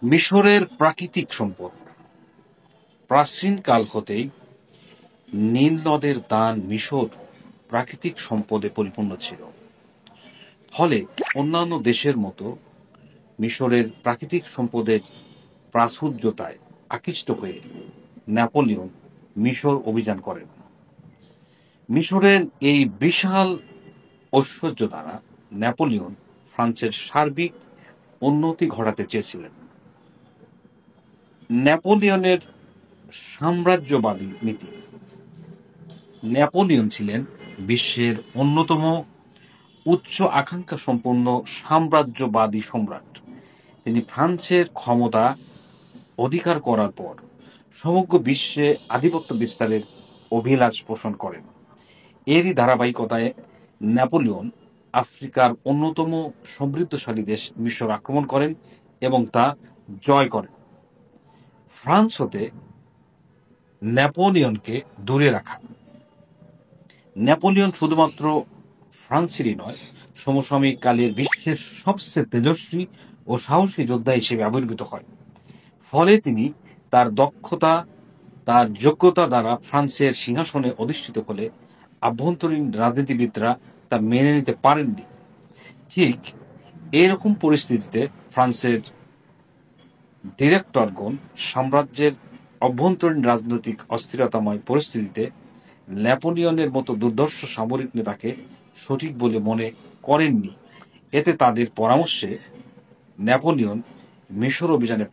মিশরের প্রাকৃতিক সম্পদ। প্রাচীনকাল হতেই নীল নদের দান মিশর প্রাকৃতিক সম্পদে পরিপূর্ণ ছিল। ফলে অন্যান্য দেশের মতো মিশরের প্রাকৃতিক সম্পদের প্রাচুর্যতায় আকৃষ্ট হয়ে নেপোলিয়ন মিশর অভিযান করেন। মিশরের এই বিশাল ঐশ্বর্য দ্বারা নেপোলিয়ন ফ্রান্সের সার্বিক উন্নতি ঘটাতে চেয়েছিলেন। নেপোলিয়নের সাম্রাজ্যবাদী নীতি। নেপোলিয়ন ছিলেন বিশ্বের অন্যতম উচ্চ আকাঙ্ক্ষা সম্পন্ন সাম্রাজ্যবাদী সম্রাট। তিনি ফ্রান্সের ক্ষমতা অধিকার করার পর সমগ্র বিশ্বে আধিপত্য বিস্তারের অভিলাষ পোষণ করেন। এরই ধারাবাহিকতায় নেপোলিয়ন আফ্রিকার অন্যতম সমৃদ্ধশালী দেশ মিশর আক্রমণ করেন এবং তা জয় করেন। ফ্রান্স হতে নেপোলিয়নকে দূরে রাখা। নেপোলিয়ন শুধুমাত্র ফ্রান্সেরই নয়, সমসাময়িক কালের বিশ্বের সবচেয়ে তেজস্বী ও সাহসী যোদ্ধা হিসেবে আবির্ভূত হয়। ফলে তিনি তার দক্ষতা, তার যোগ্যতা দ্বারা ফ্রান্সের সিংহাসনে অধিষ্ঠিত হলে আভ্যন্তরীণ রাজনীতিবিদরা তা মেনে নিতে পারেননি। ঠিক এরকম পরিস্থিতিতে ফ্রান্সের ডিরেক্টরগণ সাম্রাজ্যের অভ্যন্তরীণ রাজনৈতিক অস্থিরতাময় পরিস্থিতিতে নেপোলিয়নের মতো দুর্ধর্ষ সামরিক নেতাকে সঠিক বলে মনে করেননি। এতে তাদের পরামর্শে নেপোলিয়ন মিশর অভিযানের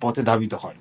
পথে ধাবিত হয়।